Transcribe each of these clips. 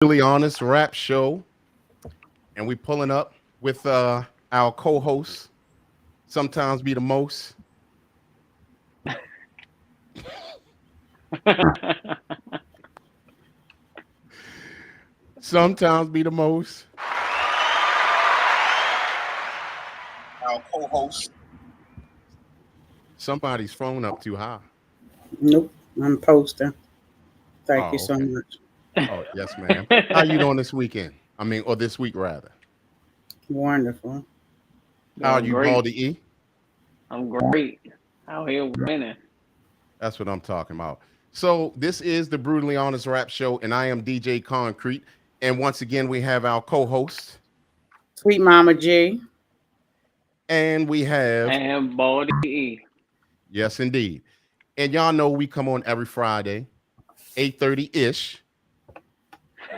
Really honest rap show, and we pulling up with our co-hosts. Sometimes be the most, sometimes be the most. Our co-host. Somebody's phone up too high. Nope, I'm posting. Thank you Oh, so okay. much. Oh, yes, ma'am. How you doing this weekend? I mean, or this week rather. Wonderful. How are Doing you, great. Baldy E? I'm great. Out here winning. That's what I'm talking about. So this is the Brutally Honest Rap Show, and I am DJ Concrete. And once again, we have our co-host, Sweet Mama G. and we have, And Baldy. yes, indeed. And y'all know we come on every Friday, 8:30-ish.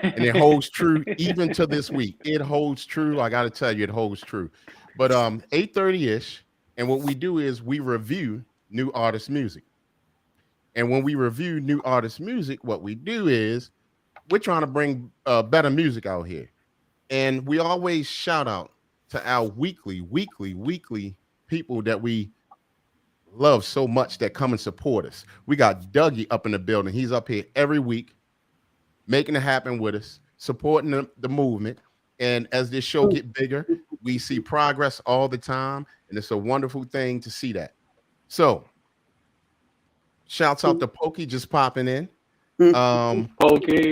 And it holds true even to this week. It holds true. I got to tell you, it holds true. But 8:30-ish, and what we do is we review new artist music. And when we review new artist music, what we do is we're trying to bring better music out here. And we always shout out to our weekly people that we love so much that come and support us. We got Dougie up in the building. He's up here every week making it happen with us, supporting the movement. And as this show get bigger, we see progress all the time, and it's a wonderful thing to see that. So, shouts out to Pokey just popping in. Okay.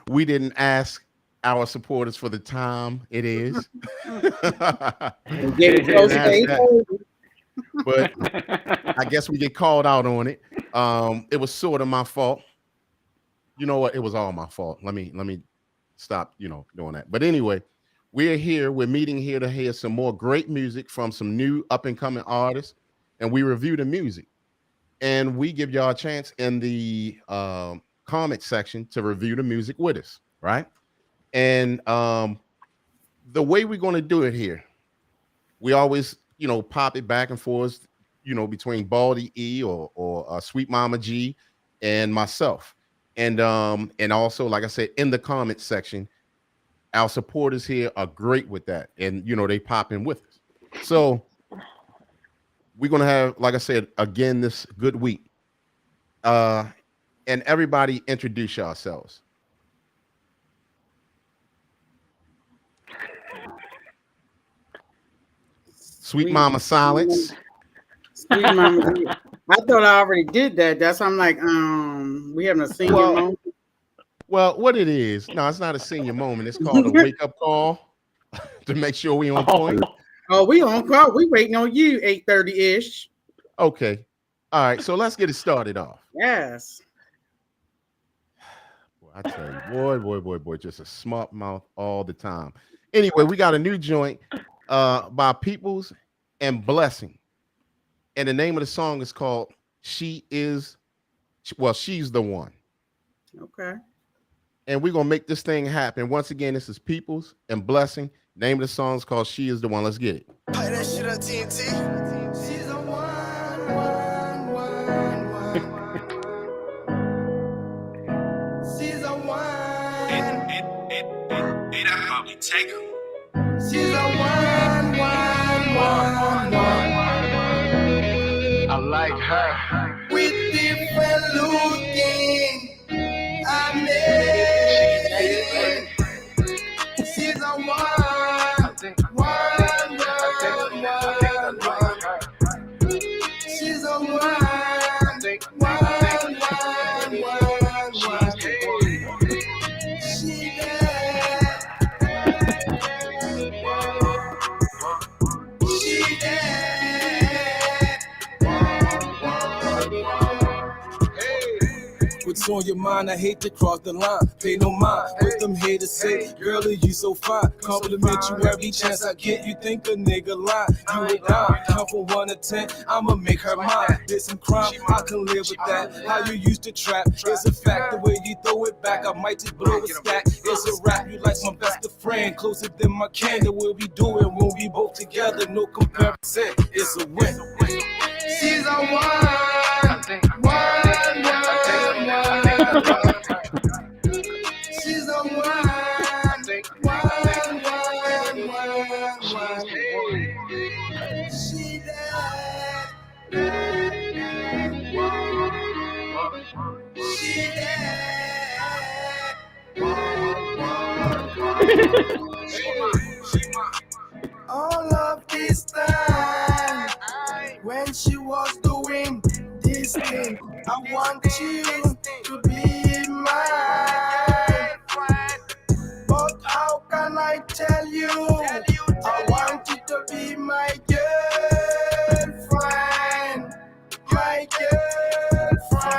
We didn't ask our supporters for the time it is. Get close to Ask that. 8:30. But I guess we get called out on it. It was sort of my fault. You know what? It was all my fault. Let me stop, doing that. But anyway, we're here. We're meeting here to hear some more great music from some new up and coming artists, and we review the music. And we give y'all a chance in the comment section to review the music with us, right? And the way we're going to do it here, we always, pop it back and forth, between Baldy E or Sweet Mama G and myself. And also, like I said, in the comment section, our supporters here are great with that. And, they pop in with us. So we're going to have, like I said, again, this good week. And everybody introduce yourselves. Sweet Mama Silence. Sweet Mama G. I thought I already did that. That's why I'm like, we having a senior Well, moment. Well, what it is, no, it's not a senior moment. It's called a wake-up call to make sure we on point. Oh, we on call. We waiting on you 8:30-ish. Okay. All right, so let's get it started off. Yes. Boy, I tell you, boy, just a smart mouth all the time. Anyway, we got a new joint by Peoples and Blessing. And the name of the song is called She's the One. Okay. And we're going to make this thing happen. Once again, this is Peoples and Blessing. Name of the song is called She Is the One. Let's get it. Play that shit on TNT. She's a one. She's a one. And I probably take her. She's a one. I like her. With different looking. I made. She's a one. She's a What's on your mind? I hate to cross the line. Pay no mind. What them haters say, girl, you so fine. Compliment you every chance I get. You think a nigga lie? You a dime. Count from 1 to 10. I'ma make her mine. Did some crime, I can live with that. How you used to trap, it's a fact. The way you throw it back, I might just blow a stack. It's a rap. You like my best of friend, closer than my candle. We'll be doing when we both together. No comparison. It's a win. She's a one. She's She died. She died. All of this time, when she was doing this thing, I want you to be mine. But how can I tell you? I want you to be my girlfriend. My girlfriend.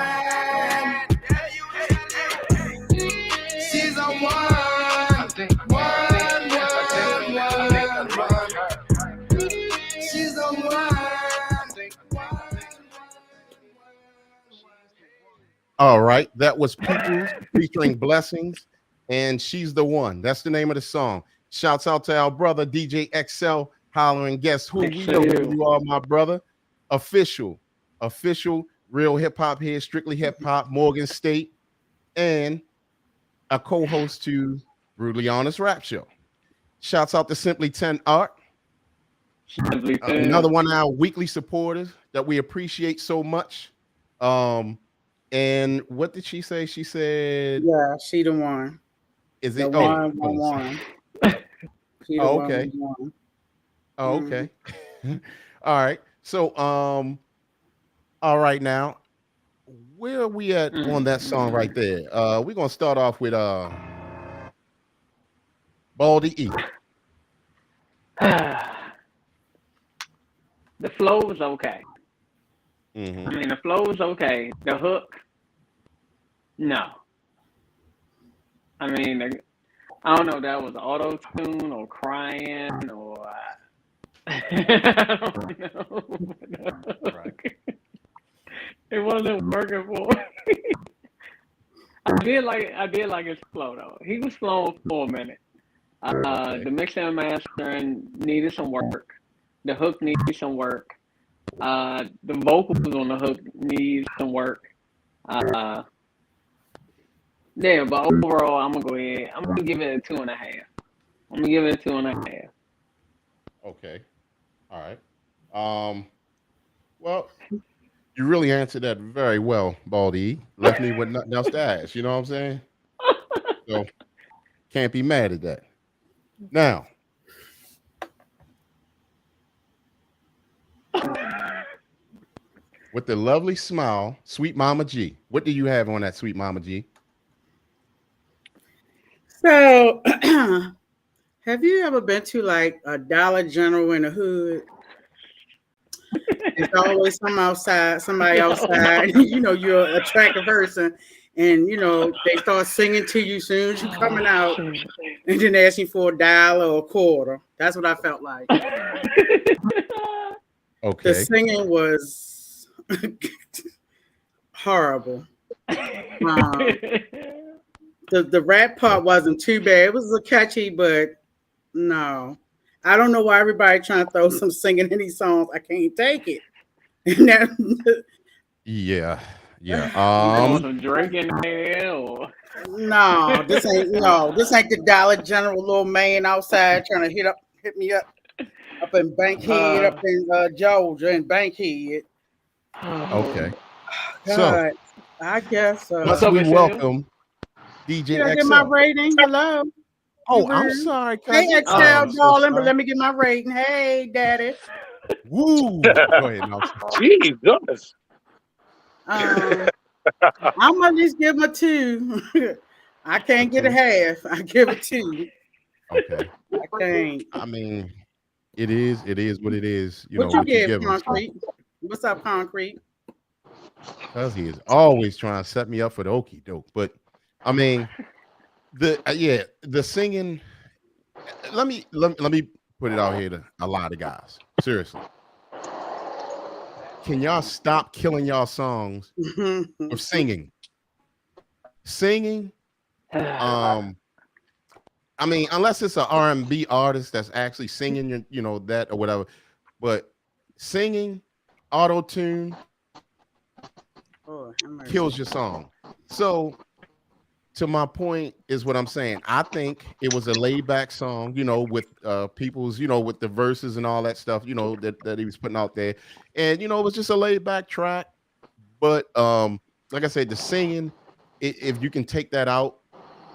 She's a one. She's a one. All right, that was Peoples featuring Blessings, and She's the One. That's the name of the song. Shouts out to our brother DJ XL hollering. Guess who? We know who you are, my brother. Official real hip hop here, strictly hip hop, Morgan State, and a co-host to Brutally Honest Rap Show. Shouts out to Simply 10 Art. Another one of our weekly supporters that we appreciate so much. And what did she say? She said, "Yeah, she the one." Is it? The one. She the okay. one. Oh, okay. All right. So, all right now, where are we at on that song right there? We're gonna start off with Baldy E. The flow was okay. Mm-hmm. I mean, the flow was okay. The hook, no. I mean, I don't know if that was auto-tune or crying or I don't know. Right. It wasn't working for me. I did like his flow though. He was flowing for a minute. The mixing and mastering needed some work. The hook needed some work. The vocals on the hook need some work. Yeah, but overall, I'm gonna go ahead. I'm gonna give it a 2.5. I'm gonna give it a 2.5. Okay. All right. Well, you really answered that very well, Baldy. Left me with nothing else to ask. You know what I'm saying? So can't be mad at that. Now, with the lovely smile, Sweet Mama G. What do you have on that, Sweet Mama G? So, have you ever been to like a Dollar General in the hood? There's always somebody outside. You know, you're an attractive person, and you know they start singing to you soon as you're coming out, and then asking for $1 or a quarter. That's what I felt like. Okay. The singing was horrible. The rap part wasn't too bad. It was catchy, but no. I don't know why everybody trying to throw some singing in these songs. I can't take it. Yeah. Some drinking there or... No, this ain't the Dollar General little man outside trying to hit me up in Bankhead, up in Georgia and Bankhead. Okay. God, So I guess let's welcome DJ Did I XL. get my rating? Hello. Oh, I'm sorry, Hey, cousin. XL, darling, but let me get my rating. Hey, daddy. Woo. Go ahead. No. Jesus. I'm gonna at least give him a 2. I can't get a half. I give it 2. Okay. I can't. I mean, it is what it is. You What know, you give, him. Concrete? What's up, Concrete? Because he is always trying to set me up for the okie doke. But I mean, the singing. Let me put it out here to a lot of guys. Seriously, can y'all stop killing y'all songs with singing? Singing. I mean, unless it's an R&B artist that's actually singing, you know, that or whatever. But singing, auto-tune kills your song. So to my point is what I'm saying. I think it was a laid back song, with people's, with the verses and all that stuff, that he was putting out there. And it was just a laid back track. But like I said, the singing, if you can take that out,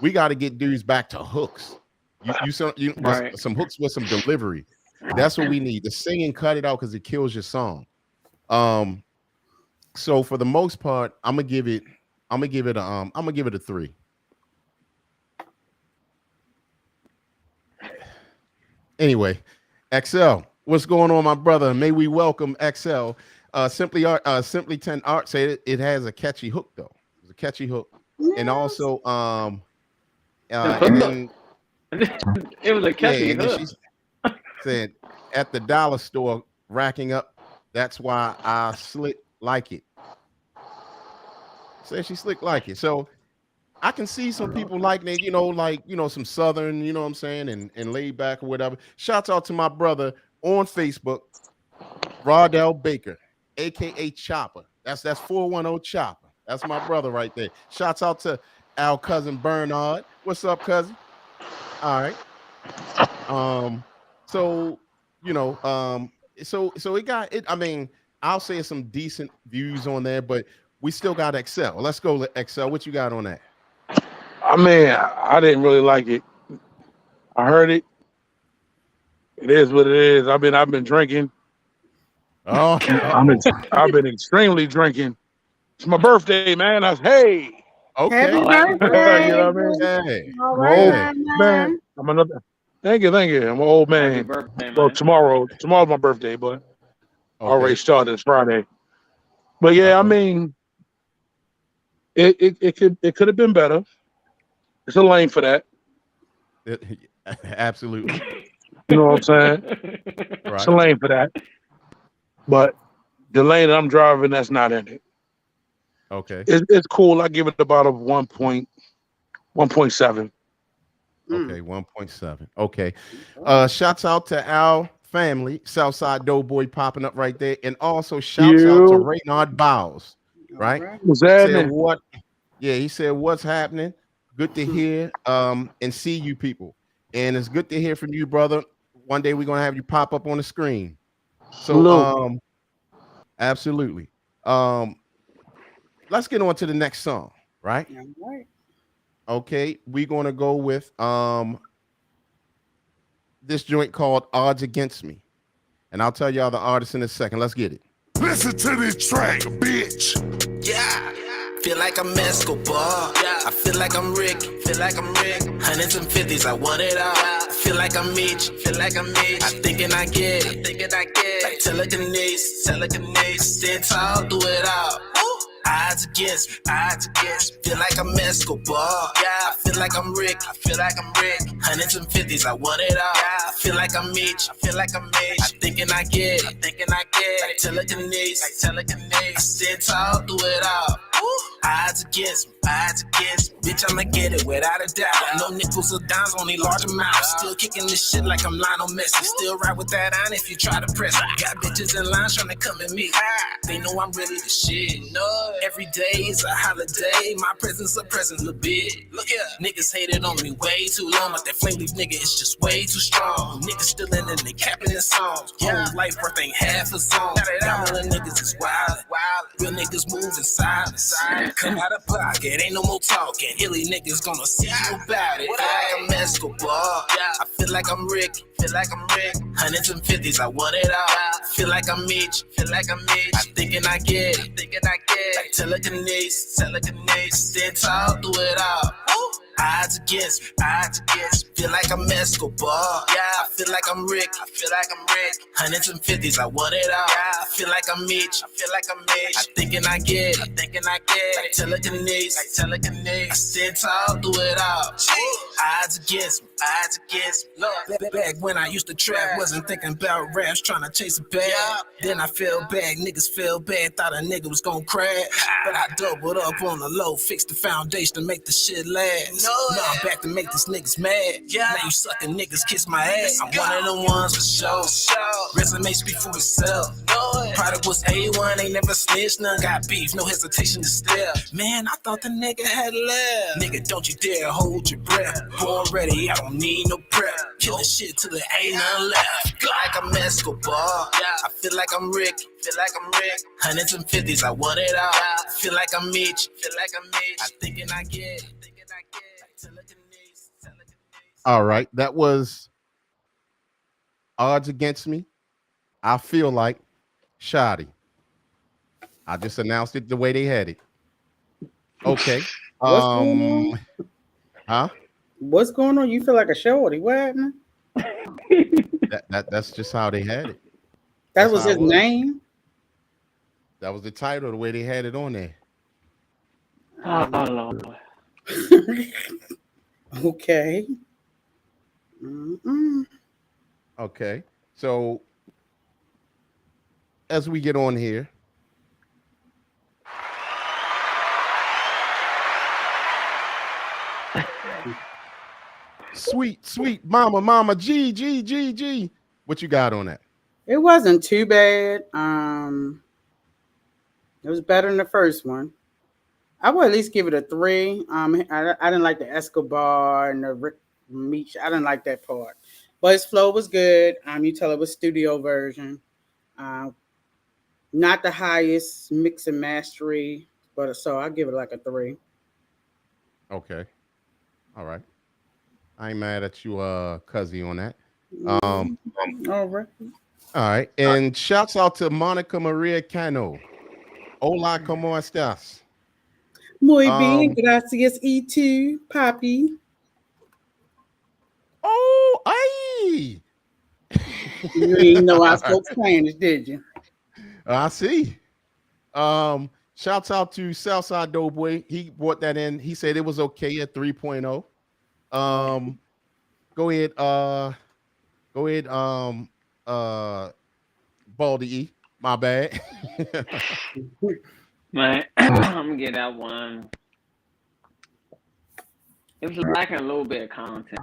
we got to get dudes back to hooks. Right. Some hooks with some delivery. That's what we need. The singing, cut it out because it kills your song. So for the most part, I'm gonna give it a 3. Anyway, XL, what's going on, my brother? May we welcome XL. Simply 10 Art said it has a catchy hook though. It's a catchy hook, and also and then, it was a catchy yeah, hook. she said at the dollar store racking up. That's why I slick like it. Said she slick like it. So I can see some people liking it, some Southern, you know what I'm saying, and laid back or whatever. Shouts out to my brother on Facebook, Rodell Baker, aka Chopper. That's 410 Chopper. That's my brother right there. Shouts out to our cousin Bernard. What's up, cousin? All right. So it got it. I mean, I'll say some decent views on there, but we still got XL. Let's go, XL. What you got on that? I mean, I didn't really like it. I heard it. It is what it is. I've been drinking. Oh, I've been extremely drinking. It's my birthday, man. Hey. Okay. Happy birthday. You know what I mean? Hey. All Hey. right, Man, I'm another. Thank you. I'm an old Happy man. birthday, Well, man. tomorrow's my birthday, but already Okay. started. It's Friday. But yeah, I mean, it could have been better. It's a lane for that. Absolutely. You know what I'm saying? It's a lane for that. But the lane that I'm driving, that's not in it. Okay. It's cool. I give it about a 1.7. Okay, 1.7. Okay. Shouts out to our family, Southside Doughboy popping up right there. And also shouts out to Raynard Bowles, right? What's Said happening? what? Yeah, he said, what's happening? Good to hear and see you people. And it's good to hear from you, brother. One day we're gonna have you pop up on the screen. So absolutely. Let's get on to the next song, right? All right. Okay, we're gonna go with this joint called Odds Against Me. And I'll tell y'all the artist in a second. Let's get it. Listen to this track, bitch. Yeah. Feel like I'm Escobar. Yeah. I feel like I'm Rick. Hundreds and fifties, I want it all. I feel like I'm Mitch. I thinking I get it. Like telekinesis. Stand tall, do it all. Odds against me. Feel like I'm Escobar. Yeah. I feel like I'm Rick. Hundreds and fifties, I want it all. I feel like I'm Mitch. I thinking I get it. Like telekinesis. Stand tall, do it all. Odds against me. Bitch, I'ma get it without a doubt. No nickels or dimes, only large amounts. Still kicking this shit like I'm Lionel Messi. Still ride with that on if you try to press. Got bitches in line trying to come at me. They know I'm really the shit. No, every day is a holiday. My presence a present, little bit. Look here, niggas hated on me way too long, but that flame leaf nigga is just way too strong. Niggas still in and they capping the songs. Whole life worth ain't half a song. Y'all little niggas is wild. Real niggas move in silence. Come out of pocket, ain't no more talking. Illy niggas gonna see you about it. Feel like I'm Escobar. I feel like I'm Rick. Hundreds and fifties, I want it all. Feel like I'm Mitch. I thinking I get it. Like telekinesis. Stand tall, do it all. Odds against me. Feel like I'm Escobar. Yeah, I feel like I'm Rick. Hundreds and fifties, I want it all. I feel like I'm Mitch. I thinking I get it. Like telekinesis. Stand tall, do it all. Odds against me. Look, back when I used to trap, wasn't thinking about raps, trying to chase a bag. Then I feel bad, niggas feel bad, thought a nigga was gonna crash. But I doubled up on the low, fixed the foundation to make the shit last. Now I'm back to make these niggas mad. Now you sucking niggas kiss my ass. I'm one of them ones for sure. Resume speak for itself. Product was A1, ain't never snitched, none got beef, no hesitation to stare. Man, I thought the nigga had left. Nigga, don't you dare hold your breath. Born ready, I don't need no prep. Killing shit till there ain't none left. Feel like I'm Escobar. I feel like I'm Rick. Hundreds and fifties, I want it all. Feel like I'm Mitch. I thinking I get. All right, that was Odds Against Me. I Feel Like Shoddy. I just announced it the way they had it. Okay. What's going on? Huh? What's going on? You feel like a shorty. What happened? That's just how they had it. That That's was how his it was. name? That was the title, the way they had it on there. Oh, Lord. Okay. Mm-mm. Okay. So as we get on here, sweet mama G. What you got on that? It wasn't too bad. It was better than the first one. I would at least give it a 3. I didn't like the Escobar and the Rick Meech. I didn't like that part, but his flow was good. You tell it was studio version. Not the highest mix and mastery, but so I give it like a 3. Okay. All right. I ain't mad at you, Cuzzy, on that. All right. All right. And shouts out to Monica Maria Cano. Hola, ¿cómo estás? Muy bien, gracias. E2, Poppy. Oh, ay. You didn't know I spoke Spanish, did you? I see. Shouts out to Southside Doughboy. He brought that in. He said it was okay at 3.0. Go ahead. Baldy E. My bad. Man, I'm gonna get that one. It was lacking a little bit of content.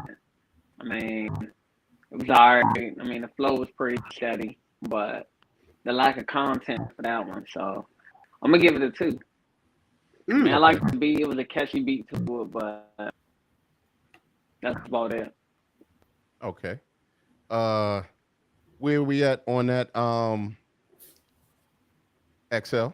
I mean, it was alright. I mean, the flow was pretty steady, but the lack of content for that one. So I'm gonna give it a 2. I mean, I like the beat. It was a catchy beat to it, but that's about it. Okay. Where are we at on that? XL.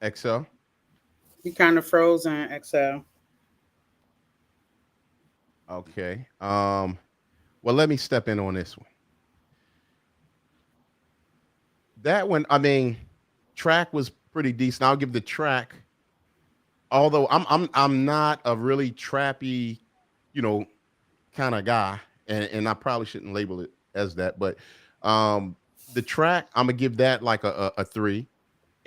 XL. You kind of frozen, XL. Okay. Well, let me step in on this one. That one, I mean, track was pretty decent. I'll give the track, although I'm not a really trappy, kind of guy, and I probably shouldn't label it as that, but the track, I'm gonna give that like a 3.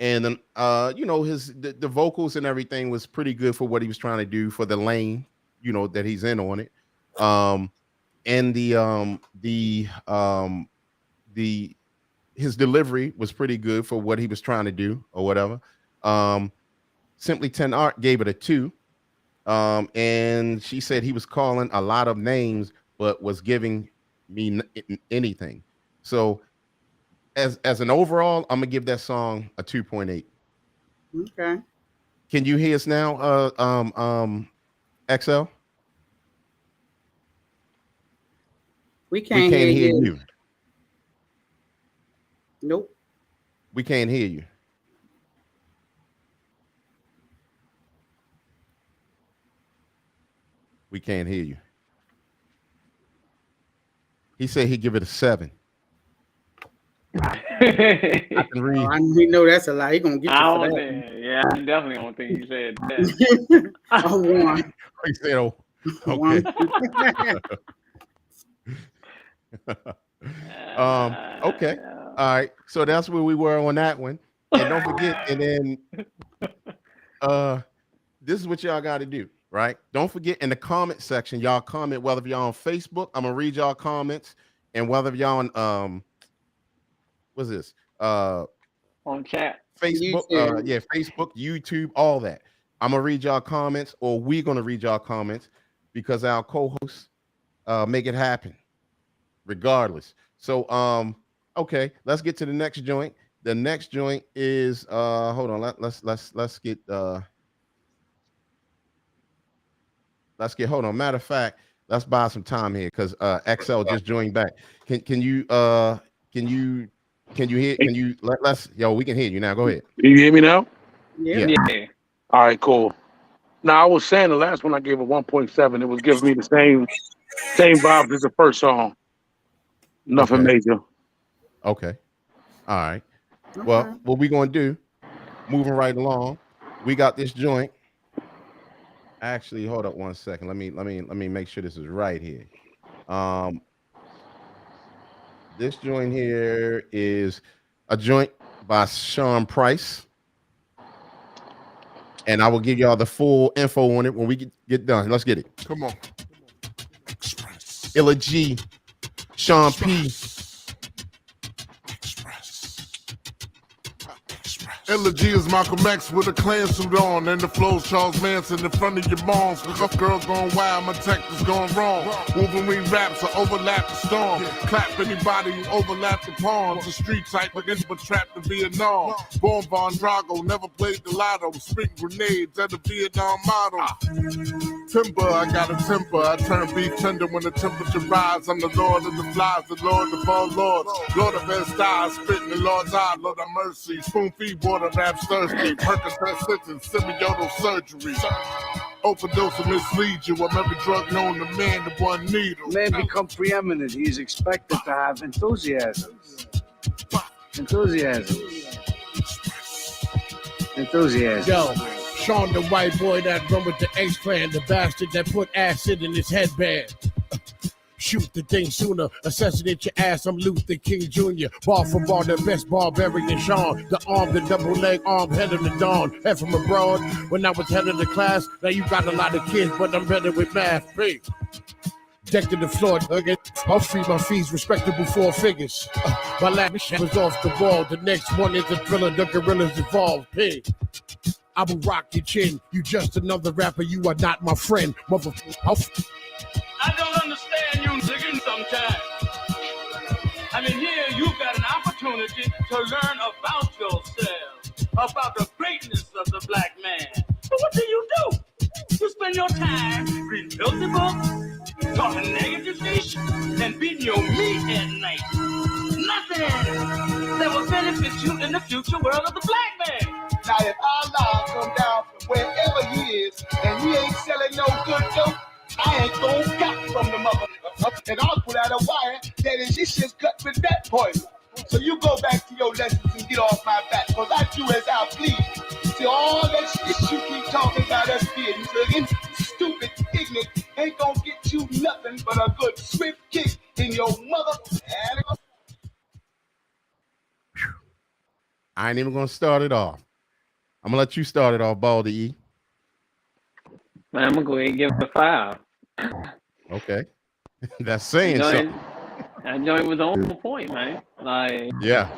And then the vocals and everything was pretty good for what he was trying to do for the lane, that he's in on it. And his delivery was pretty good for what he was trying to do or whatever. Simply 10 Art gave it a 2. And she said he was calling a lot of names, but was giving me anything. So as an overall, I'm gonna give that song a 2.8. Okay. Can you hear us now, XL? We can't hear hear you. Nope. We can't hear you. We can't hear you. He said he'd give it a 7. I can read. We know that's a lie. He gonna get you for that. Yeah, I definitely don't think he said that. Oh, 1. He said, "Oh, okay." Okay. All right. So that's where we were on that one. And don't forget. And then, this is what y'all got to do, right? Don't forget in the comment section, y'all comment whether y'all on Facebook. I'm gonna read y'all comments, and whether y'all on what's this? On chat. Facebook, Facebook, YouTube, all that. I'm gonna read y'all comments, or we're gonna read y'all comments. because our co-hosts make it happen regardless. So okay, let's get to the next joint. The next joint is hold on, let's get hold on. Matter of fact, let's buy some time here because XL just joined back. Can you hear, let's we can hear you now. Go ahead. You hear me now? Yeah. Yeah. All right, cool. Now I was saying the last one I gave a 1.7. It was giving me the same vibes as the first song. Nothing major. Okay. All right. Well, what we gonna do? Moving right along. We got this joint. Actually, hold up one second. Let me make sure this is right here. This joint here is a joint by Sean Price. And I will give y'all the full info on it when we get done. Let's get it. Come on. Illa G, Sean P. Illa G is Malcolm X with a clan suit on, and the flow's Charles Manson in front of your moms. Cuff girls going wild, my tech is going wrong. Wolverine raps will overlap the storm. Clap anybody who overlap the pawns. The street type, but trapped in Vietnam. Born Von Drago, never played the lotto. Spitting grenades at the Vietnam model. Timber, I got a temper. I turn beef tender when the temperature rise. I'm the Lord of the flies, the Lord of all lords. Lord of best stars, spitting the Lord's eye, Lord of mercy. Spoon feed water, raps thirsty. Percocet sentence, semiotal surgery. Overdose will mislead you. I'm every drug known to man, the one needle. Man become preeminent. He's expected to have enthusiasm. Enthusiasm. Yo, Sean the white boy that run with the X Clan, the bastard that put acid in his headband. Shoot the thing sooner, assassinate your ass, I'm Luther King Jr. Bar for bar, the best barbarian Sean. The arm, the double leg arm, head of the dawn. Head from abroad, when I was head of the class. Now you got a lot of kids, but I'm better with math. Hey. Decked to the floor, again. I'll free my fees, respectable 4 figures. My last was off the wall. The next one is a thriller, the gorillas evolved. Hey. I will rock your chin. You just another rapper, you are not my friend. Motherfucker. I don't understand you niggas sometimes. I mean, here you've got an opportunity to learn about yourself, about the greatness of the black man. But what do? You spend your time reading filthy books, talking negative fish, and beating your meat at night. Nothing that will benefit you in the future world of the black man. Now, if Allah come down from wherever he is, and he ain't selling no good dope, I ain't gon' cut from the motherfucker. And I'll put out a wire that is this shit's cut with that poison. So you go back to your lessons and get off my back, cause I do as I please. See, all that shit you keep talking about us being stupid, ignorant, ain't gonna get you nothing but a good swift kick in your mother. I ain't even gonna start it off. I'm gonna let you start it off, Baldy E. Man, I'm gonna go ahead and give it a 5. Okay. That's saying something. That joint was on point, man. Like, yeah.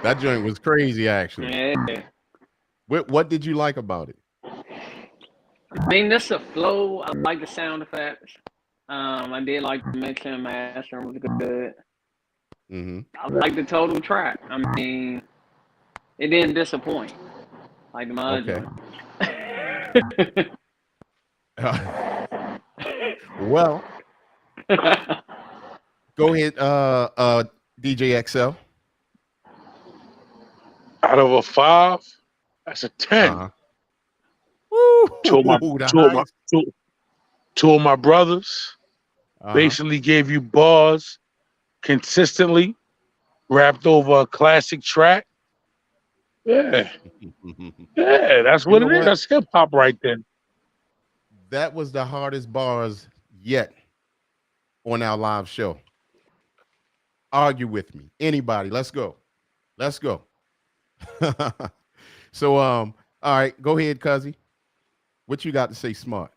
That joint was crazy, actually. Yeah. What did you like about it? I mean, this is a flow. I like the sound effects. I did like the mixing and mastering was good. Mm-hmm. I like the total track. I mean, it didn't disappoint. Like the other okay. Well, go ahead, DJ XL. Out of a 5, that's a 10. Uh-huh. Two of my brothers basically gave you bars consistently, rapped over a classic track. Yeah. Yeah, that's what it is. That's hip hop right there. That was the hardest bars yet on our live show. Argue with me. Anybody, let's go. Let's go. So all right, go ahead, Cuzzy. What you got to say, smart?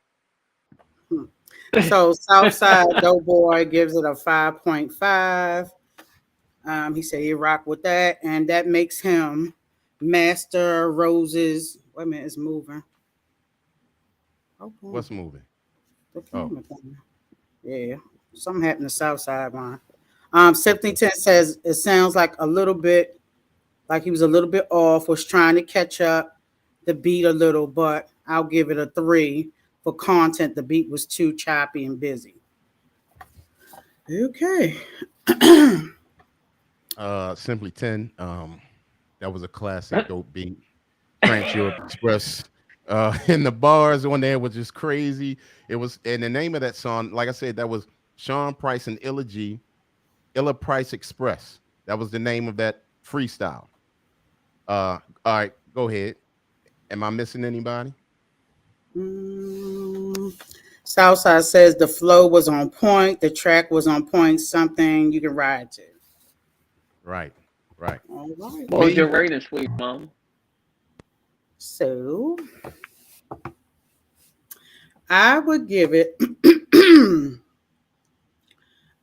So Southside Doughboy gives it a 5.5. He said he rock with that, and that makes him Master Rose's. Wait a minute, it's moving. Okay. What's moving? The Oh, camera thing. Yeah, something happened to South Side one. Simply okay. 10 says it sounds like a little bit like he was a little bit off, was trying to catch up the beat a little, but I'll give it a 3 for content. The beat was too choppy and busy. Okay. Simply 10. That was a classic dope beat. Trans Europe Express. And the bars on there was just crazy. It was, and the name of that song, like I said, that was Sean Price and Illa G, Illa Price Express. That was the name of that freestyle. All right, go ahead. Am I missing anybody? Southside says the flow was on point, the track was on point, something you can ride to. Right, right. All right. What was your rating, sweet mom? So I would give it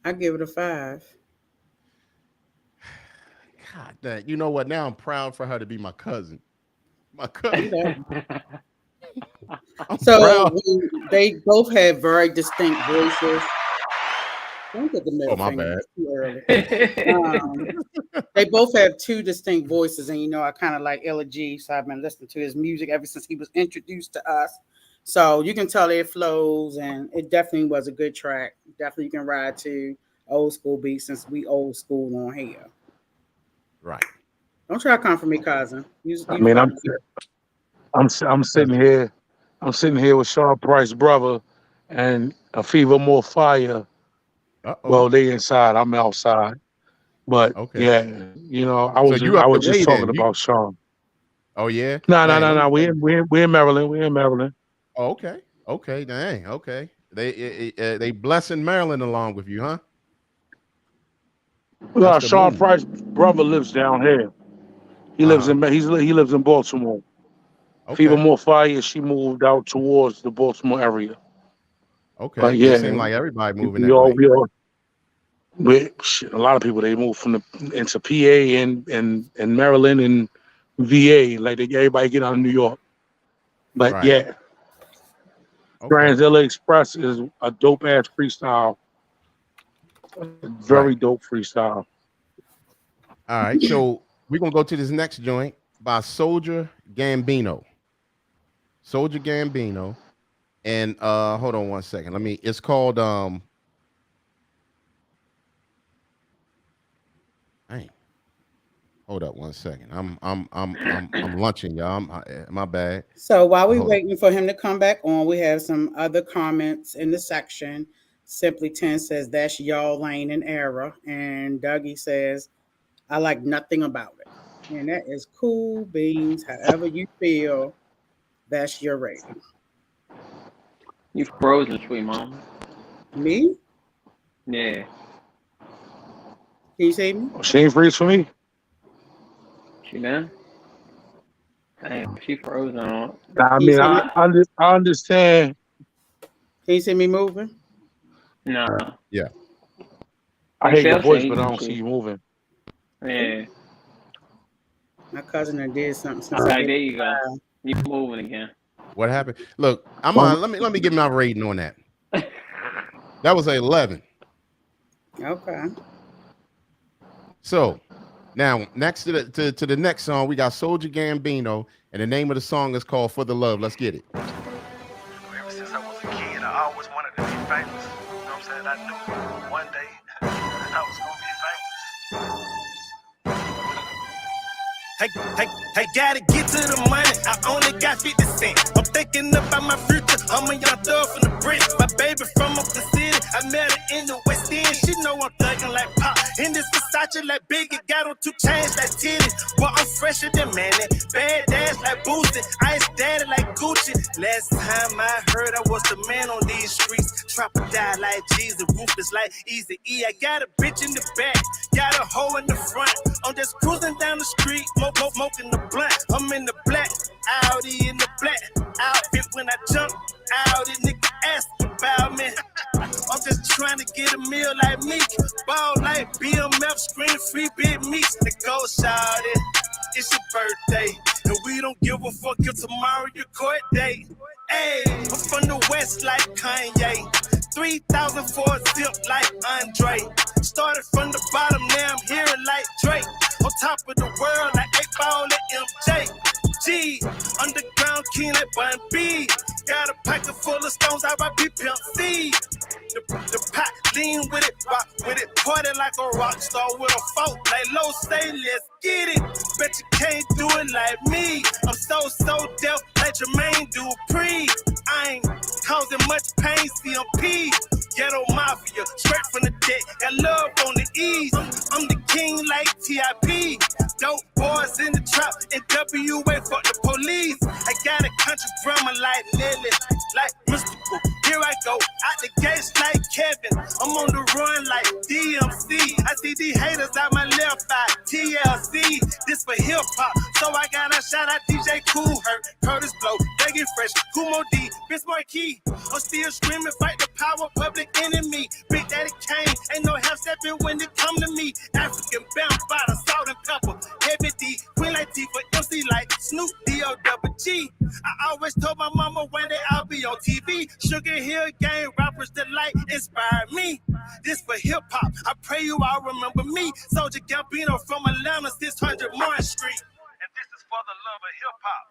I give it a 5. God, dang. You know what? Now I'm proud for her to be my cousin. My cousin. I'm So proud. they both have very distinct voices. Don't get the middle my finger. bad. It's too early. They both have two distinct voices, and you know I kind of like Illa G, so I've been listening to his music ever since he was introduced to us. So you can tell it flows, and it definitely was a good track. Definitely you can ride to old school beats since we old school on here. Right. Don't try to come for me, cousin. I mean, I'm sitting here. I'm sitting here with Sean Price brother and a Fever More Fire. Well, they inside. I'm outside. But yeah, you know, I was just talking about Sean. Oh yeah. No. We in Maryland. We in Maryland. Oh, okay. Okay. Dang. Okay. They blessing Maryland along with you, huh? Well, Sean Price brother lives down here. He lives in he lives in Baltimore. Okay. Fever More Fire. She moved out towards the Baltimore area. Okay. But yeah, it seems like everybody moving we that all, way. a lot of people they move into PA and Maryland and VA. Like everybody get out of New York. But yeah, Tranzilla Express is a dope ass freestyle. Very dope freestyle. All right, so we're gonna go to this next joint by Soldier Gambino. Soldier Gambino, and hold on one second. It's called Hey, hold up one second. I'm lunching, y'all. My bad. So while we're waiting for him to come back on, we have some other comments in the section. Simply 10 says that's y'all lane and error, and Dougie says I like nothing about it, and that is cool beans. However you feel, that's your rating. You frozen, sweet mom. Me? Yeah. Can you see me? She ain't freeze for me. She done? Damn, she frozen on. I mean, I understand. Can you see me moving? No. Yeah. I hear your voice, but I don't see you moving. Yeah. My cousin did something since there you go. You moving again. What happened? Look, I'm on. Let me give my rating on that. That was an 11. Okay. So now next to the next song, we got Soldier Gambino, and the name of the song is called For the Love. Let's get it. Ever since I was a kid, I always wanted to be famous. You know what I'm saying? I knew one day I was gonna be famous. Hey, gotta get to the money. I only got 50 cents. I'm thinking about my future. I'm a young thug from the bricks. My baby from up the city. I met her in the West End. She know I'm thugging like Pop. In this Versace like Biggie. Got on 2 chains like titties. Well, I'm fresher than Manny. Bad dash like Boosie. Ice daddy like Gucci. Last time I heard I was the man on these streets. Trap or die like Jesus. Ruthless like Easy E. I got a bitch in the back. Got a hoe in the front. I'm just cruising down the street. Smoking the blunt. I'm in the black. Audi in the black outfit when I jump out. Nigga ask about me. I'm just trying to get a meal like me. Ball like BMF, screen free big meats. The go shout it. It's your birthday, and we don't give a fuck if tomorrow your court date. Hey, I'm from the West like Kanye. 3,000 for a zip like Andre. Started from the bottom, now I'm here like Drake. On top of the world like 8-Ball and MJ. G, underground king like Bun B. Got a pocket full of stones, I rock Pimp C. The pot lean with it, rock with it, party like a rock star with a folk. Like Low say, let's get it. Bet you can't do it like me. I'm so deaf like Jermaine Dupri. I ain't causing much pain, CMP. Ghetto mafia, straight from the deck. Got love on the ease. I'm the king like TIP. Dope boys in the trap, NWA fuck the police. I got a country drama like Nelly, like Mystical. Here I go, out the gates like Kevin. I'm on the run like DMC. I see these haters out my left eye, TLC. This for hip hop, so I gotta shout out DJ Cool Herc, Curtis Blow, Begging Fresh, Kumo D, Vince Marquis. I'm still screaming, fight the power, public enemy. Big Daddy Kane, ain't no half stepping when it come to me. African bound by the salt and pepper, Heavy D, Queen like T for MC like Snoop D-O-double-G. I always told my mama one day I'll be on TV. Sugar Hill Gang rappers delight inspire me. This for hip hop, I pray you all remember me. Soldier Gambino from Atlanta, 600 Martin Street. And this is for the love of hip hop.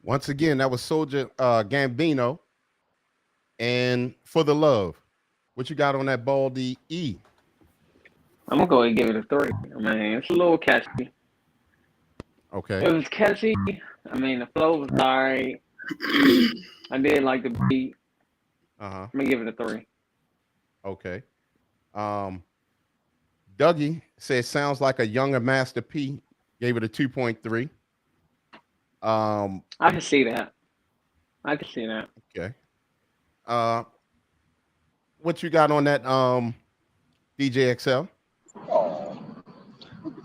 Once again, that was Soldier Gambino and For the Love. What you got on that Baldy E? I'm gonna go ahead and give it a 3. I mean, it's a little catchy. Okay. It was catchy. I mean, the flow was alright. I did like the beat. I'm gonna give it a 3. Okay. Dougie says sounds like a younger Master P. Gave it a 2.3. I can see that. Okay. What you got on that DJ XL?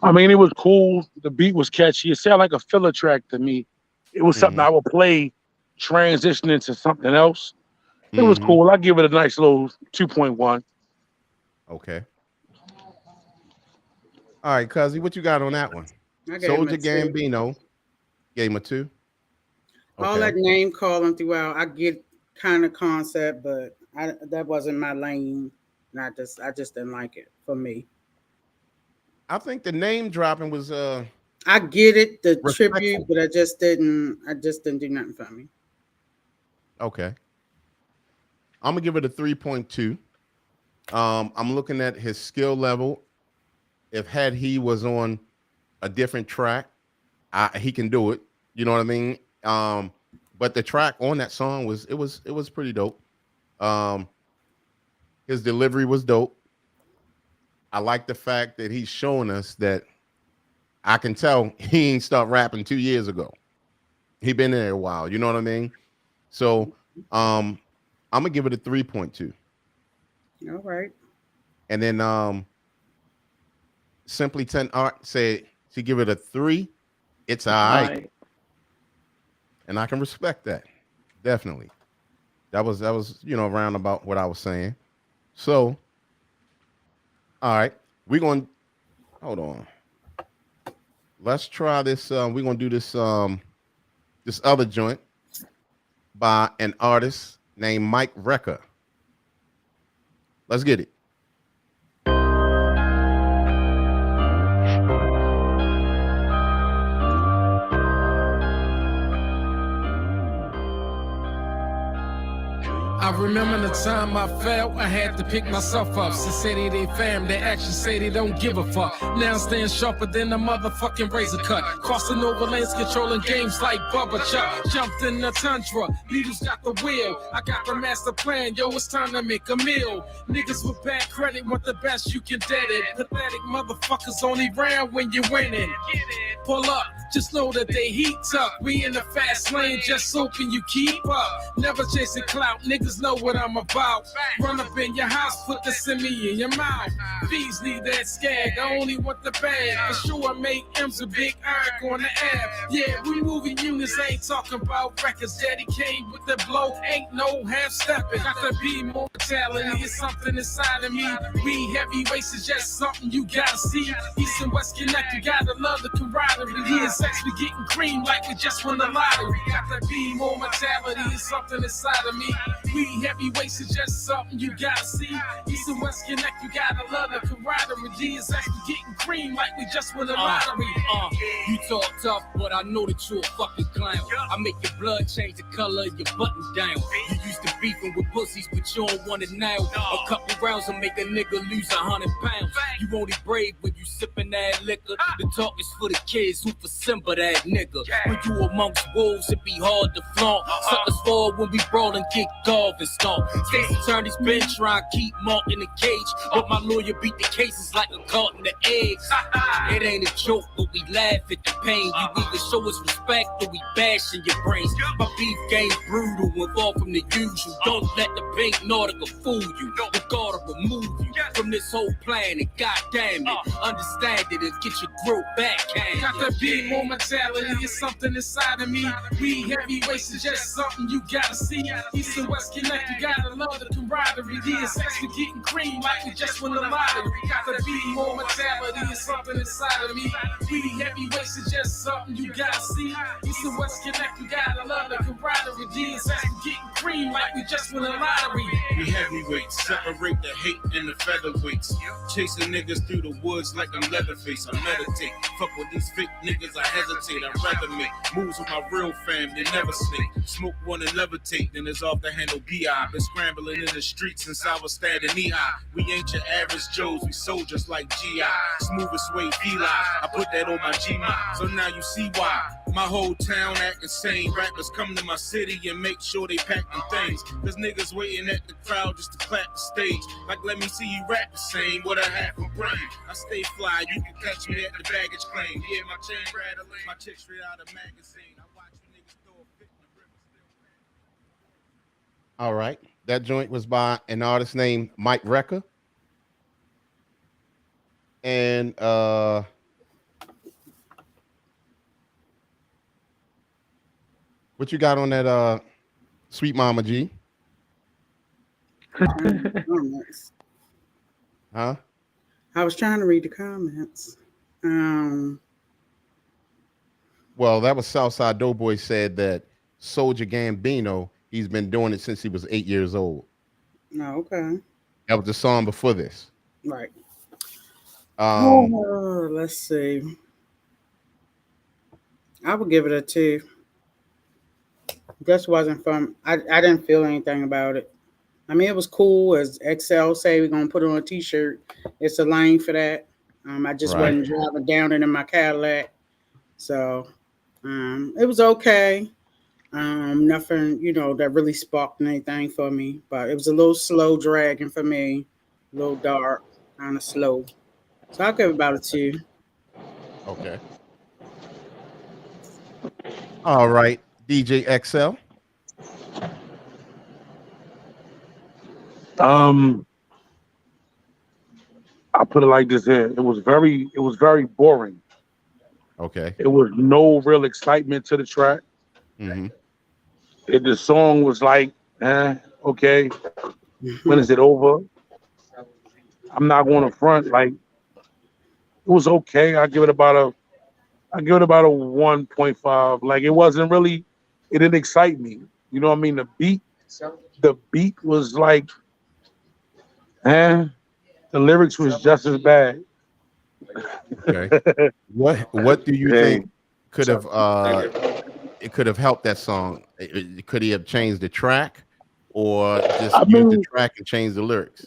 I mean, it was cool. The beat was catchy. It sounded like a filler track to me. It was something I would play transitioning to something else. It was cool. I give it a nice little 2.1. Okay. All right, Cuzzy, what you got on that one? Soldier Gambino gave him a 2. Okay. All that name calling throughout, I get kind of concept, but that wasn't my lane. I just didn't like it for me. I think the name dropping was I get it, the respectful. tribute, but I just didn't do nothing for me. Okay. I'm gonna give it a 3.2. I'm looking at his skill level. If he was on a different track, he can do it. You know what I mean? But the track on that song was pretty dope. His delivery was dope. I like the fact that he's showing us that I can tell he ain't stopped rapping 2 years ago. He been there a while. You know what I mean? So I'm gonna give it a 3.2. All right. And then Simply 10 Art said she give it a 3. It's all right. And I can respect that. Definitely. That was around about what I was saying. So all right, we're going to hold on. Let's try this. We're going to do this this other joint by an artist named Mike Recker. Let's get it. I remember the time I fell, I had to pick myself up. Sincerity, they fam, they actually say they don't give a fuck. Now I'm staying sharper than a motherfucking razor cut. Crossing over lanes, controlling games like Bubba Chuck. Jumped in the tundra, leaders got the wheel. I got the master plan, yo, it's time to make a meal. Niggas with bad credit want the best, you can dead it. Pathetic motherfuckers only round when you're winning. Pull up, Just know that they heat up. We in the fast lane, just hoping you keep up. Never chasing clout, niggas know what I'm about. Run up in your house, put the semi in your mouth. Bees need that skag, I only want the bag. For sure, I make M's a big Eric on the app. Yeah, we moving units, ain't talking about records. Daddy came with the blow, ain't no half stepping. Got to be mortality, it's something inside of me. We heavyweights is just something you gotta see. East and West connect, you gotta love the camaraderie. He and sex, we getting cream like we just won the lottery. Got to be more mentality, it's something inside of me. We heavyweights is just something you gotta see. East and West connect, you gotta love the camaraderie. He and sex, we getting cream like we just won the lottery. You talk tough, but I know that you a fucking clown. I make your blood change the color of your button down. You used to beefing with pussies, but you don't want it now. A couple rounds will make a nigga lose 100 pounds. You only brave when you sipping that liquor. The talk is for the kids who for Simba that nigga. When you amongst wolves, it be hard to flaunt. Suckers fall when we brawl and kick off and stomp. Case attorneys been trying to keep Mark in the cage, but my lawyer beat the cases like a carton of eggs. It ain't a joke, but we laugh at the pain. You either show us respect or we bash in your brains. My beef game brutal and far from the usual. Don't let the pink Nautica fool you. The God will remove you from this whole planet. God damn it, understand it and get your growth back. Got to be more mentality, it's something inside of me. We heavyweights is just something you gotta see. East and West connect, you gotta love the camaraderie. The sex, we getting cream like we just won the lottery. Got to be more mentality, it's something inside of me. We heavyweights is just something you gotta see. East and West connect, you gotta love the camaraderie. The sex, we getting cream like we just won the lottery. We heavyweights, separate the hate and the featherweights. Chasing niggas through the woods like I'm Leatherface. I meditate, fuck with these fake niggas, I hesitate. I'd rather make moves with my real fam than never snake. Smoke one and levitate, then it's off the handle B.I. Been scrambling in the streets since I was standing knee-high. We ain't your average Joes, we soldiers like G.I. Smoothest way feline, I put that on my G-Mind. So now you see why my whole town act insane. Rappers come to my city and make sure they pack them things. Cause niggas waiting at the crowd just to clap the stage. Like let me see you rap the same, what I have for brain. I stay fly, you can catch me at the baggage claim. Yeah, my chain rattling, my chick straight out of magazine. I watch you niggas throw a fit in the river still. All right. That joint was by an artist named Mike Recker. And what you got on that Sweet Mama G? Comments. Huh? I was trying to read the comments. Well, that was Southside Doughboy said that Soldier Gambino, he's been doing it since he was 8 years old. Oh, okay. That was the song before this. Right. Um, Let's see. I would give it a 2. Just wasn't fun. I didn't feel anything about it. I mean, it was cool. As XL say, we're gonna put it on a t-shirt. It's a lane for that. I just wasn't driving down it in my Cadillac. So it was okay. Nothing, that really sparked anything for me. But it was a little slow dragging for me. A little dark, kind of slow. So I'll give it about a 2. Okay. All right. DJ XL. I'll put it like this here. It was very boring. Okay. It was no real excitement to the track. Mm-hmm. The song was like, okay. When is it over? I'm not going to front. Like, it was okay. I give it about a 1.5. Like, it wasn't really, it didn't excite me. You know what I mean? The beat was like, the lyrics was just as bad. Okay. What do you think could have it could have helped that song? Could he have changed the track, or just use the track and change the lyrics?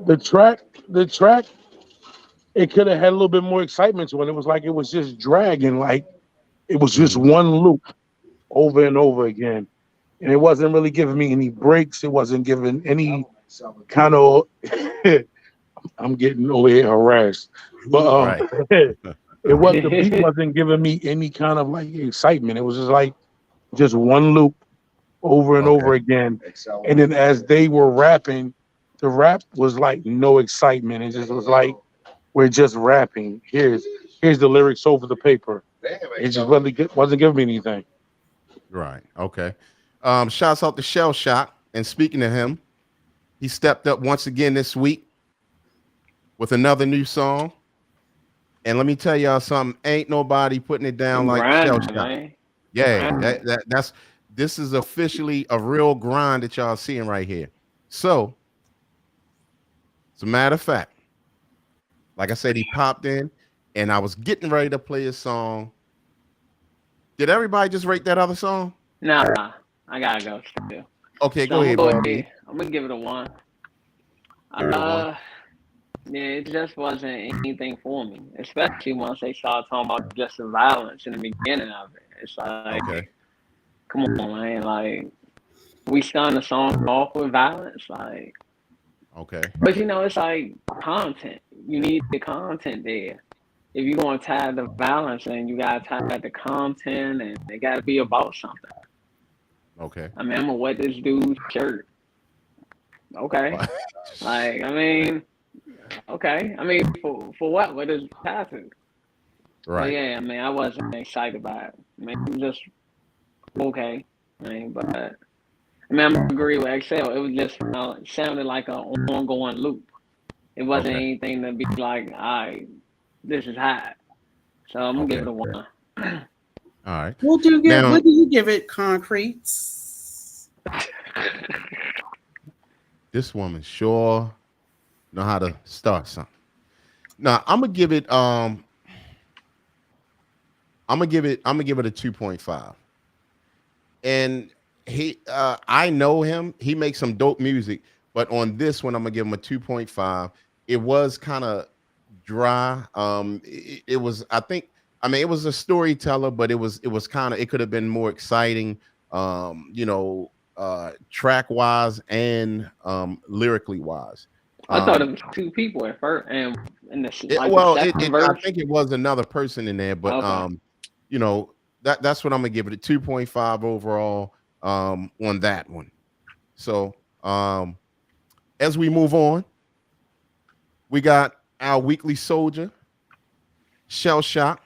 The track, it could have had a little bit more excitement to it. It was like it was just dragging, like it was just one loop over and over again. And it wasn't really giving me any breaks. It wasn't giving any kind of I'm getting over here harassed. But The beat wasn't giving me any kind of like excitement. It was just like just one loop over and over again. And then as they were rapping, the rap was like no excitement. It just was like we're just rapping. Here's the lyrics over the paper. It just wasn't giving me anything. Right. Okay. Shouts out to Shell Shock. And speaking of him, he stepped up once again this week with another new song. And let me tell y'all something. Ain't nobody putting it down like Shell Shock. Yeah, this is officially a real grind that y'all seeing right here. So, as a matter of fact, like I said, he popped in, and I was getting ready to play his song. Did everybody just rate that other song? Nah, I gotta go still. Okay, go ahead, Baldy. I'm gonna give it a 1. Yeah, it just wasn't anything for me, especially once they started talking about just the violence in the beginning of it. It's like, come on, man, like we starting the song off with violence, like. Okay. But it's like content. You need the content there. If you're gonna tie the violence, and you gotta tie the content, and it gotta be about something. Okay. I mean, I'm gonna wet this dude's shirt. Okay. Like, I mean, okay. I mean, for what? What is happening? Right. But yeah, I mean, I wasn't excited about it. I mean, it was just okay. I mean, but I mean, I'm gonna agree with Excel. It was just it sounded like an ongoing loop. It wasn't anything to be like, all right, this is hot. So I'm gonna give it a 1. All right. What do you give it, Concretes? This woman sure know how to start something. Now I'm gonna give it a 2.5. And I know him. He makes some dope music, but on this one, I'm gonna give him a 2.5. It was kind of dry. It was, I think, I mean, it was a storyteller, but it was kind of, it could have been more exciting, track wise and lyrically wise. I thought it was 2 people at first, and I think it was another person in there, but that's what I'm gonna give it, a 2.5 overall on that one. So as we move on, we got our weekly soldier, Shell Shock,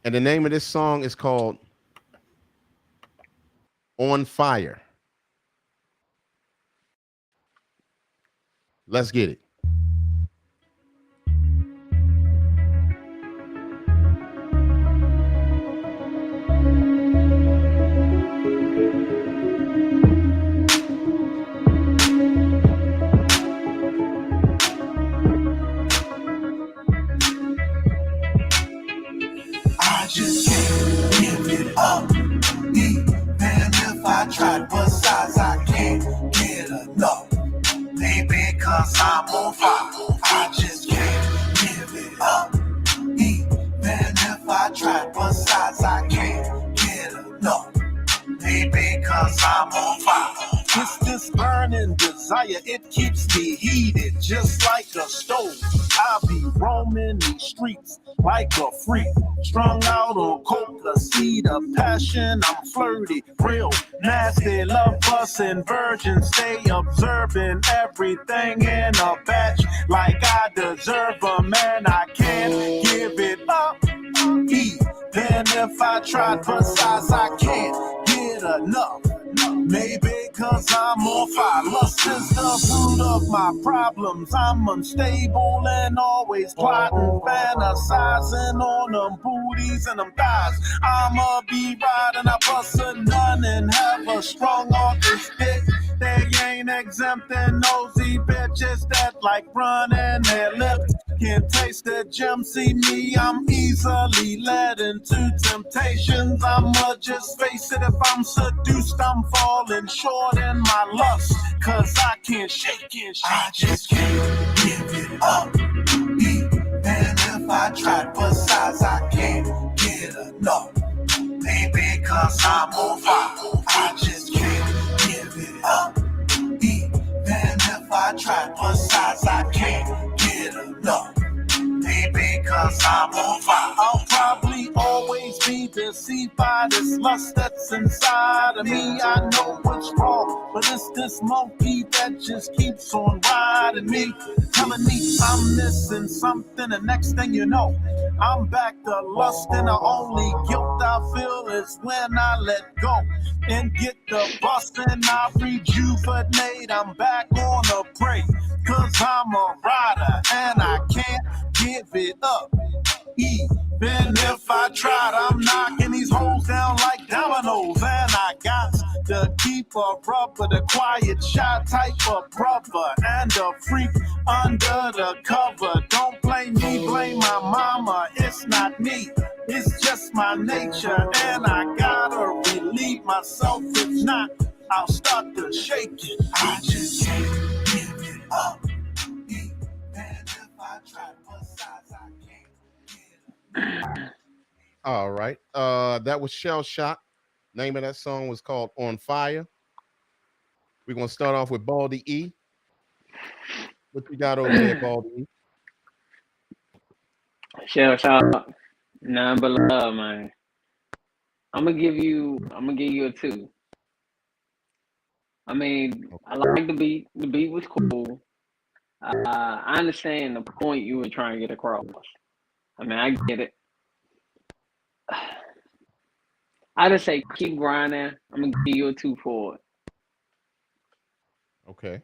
and the name of this song is called On Fire. Let's get it. I just can't give it up. Even if I tried, besides I can't get enough. Maybe cause I'm on fire. I just can't give it up. Even if I tried, besides I can't get enough. Maybe cause I'm on fire. It's this burning desire, it keeps me heated just like a stove. I be roaming these streets like a freak, strung out on coke, a seed of passion. I'm flirty, real nasty, love busting, virgin, stay observing everything in a batch like I deserve a man. I can't give it up, even if I tried, besides I can't get enough. Maybe cause I'm on fire. Lust is the root of my problems. I'm unstable and always plotting, fantasizing on them booties and them thighs. I'ma be riding, I bust a nun and have a strong off this dick. They ain't exempting nosy bitches that like running their lips. Can't taste the gem, see me, I'm easily led into temptations. I'ma just face it, if I'm seduced, I'm falling short in my lust. Cause I can't shake it, I just can't give it up. Even if I tried, besides I can't get enough. Maybe cause I'm on fire, I just can't give it up. Even if I tried, besides I can't get enough. Maybe cause cause I'm on fire. I'll probably always be deceived by this lust that's inside of me. I know what's wrong, but it's this monkey that just keeps on riding me, telling me I'm missing something. The next thing you know, I'm back to lust, and the only guilt I feel is when I let go and get the bus and I rejuvenate. I'm back on the break, cause I'm a rider and I can't give it up. Even if I tried, I'm knocking these hoes down like dominoes, and I got to keep a rubber, the quiet, shy type of brother, and a freak under the cover. Don't blame me, blame my mama. It's not me, it's just my nature, and I gotta relieve myself. If not, I'll start to shake it. I just can't give it up. Even if I try, besides I can't. All right. That was Shell Shock. Name of that song was called On Fire. We're gonna start off with Baldy E. What you got over there, Baldy E? Shell shock, none but love, man. I'm gonna give you a 2. I mean, I like the beat. The beat was cool. I understand the point you were trying to get across. I mean, I get it. I just say keep grinding. I'm gonna give you a 2 for it. Okay.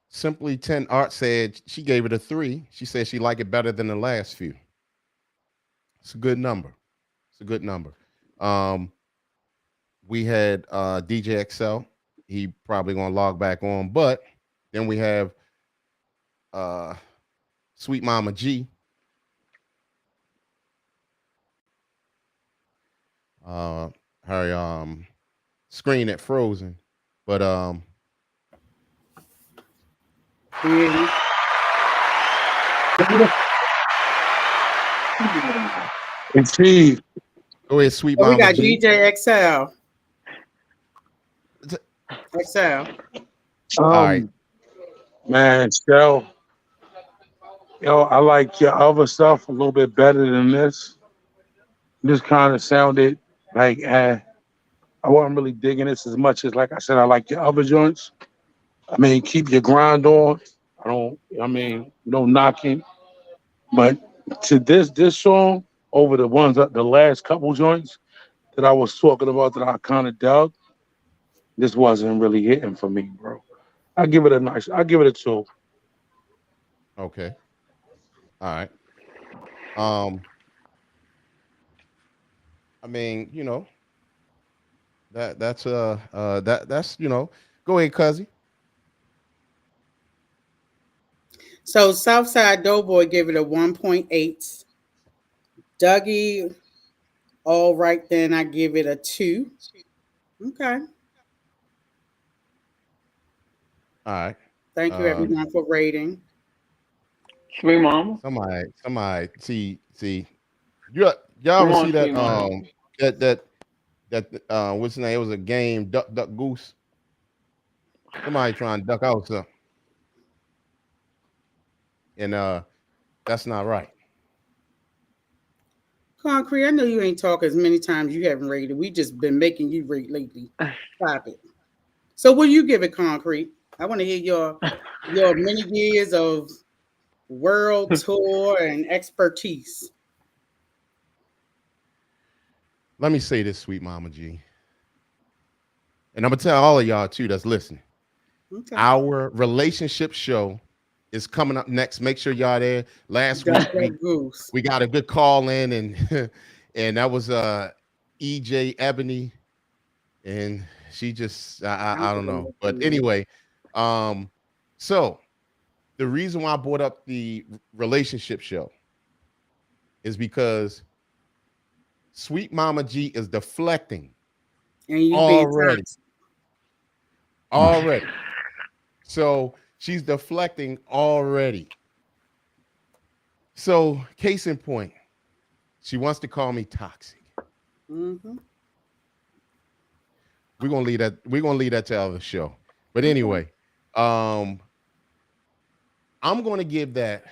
Simply 10 Art said she gave it a 3. She said she liked it better than the last few. It's a good number. It's a good number. We had DJ XL. He probably gonna log back on, but then we have Sweet Mama G. Her screen at frozen, but Steve. Go ahead, Sweet Oh, Mama we got G. DJ XL. XL. All right. Man, Shell. Yo, I like your other stuff a little bit better than this. This kind of sounded like I wasn't really digging this as much as, like I said, I like your other joints. I mean, keep your grind on. No knocking. But to this song, over the ones the last couple joints that I was talking about that I kind of dug, this wasn't really hitting for me, bro. I give it a 2. Okay. All right. I mean, that's go ahead, Cuzzy. So Southside Doughboy gave it a 1.8. Dougie, all right, then I give it a 2. Okay. All right. Thank you everyone for rating. Sweet Mama. Somebody see y'all ever see that what's the name? It was a game, Duck Duck Goose. Somebody trying to duck out something. And that's not right. Concrete, I know you ain't talked as many times you haven't rated. We just been making you rate lately. Stop it. So what do you give it, Concrete? I want to hear your many years of world tour and expertise. Let me say this, Sweet Mama G. And I'm gonna tell all of y'all too that's listening. Okay. Our relationship show is coming up next. Make sure y'all there. Last week we got a good call in, and and that was EJ Ebony, and she just I don't know. But anyway, so the reason why I brought up the relationship show is because Sweet Mama G is deflecting and you already. So she's deflecting already. So case in point, she wants to call me toxic. Mm-hmm. We're gonna leave that to other show. But anyway, I'm going to give that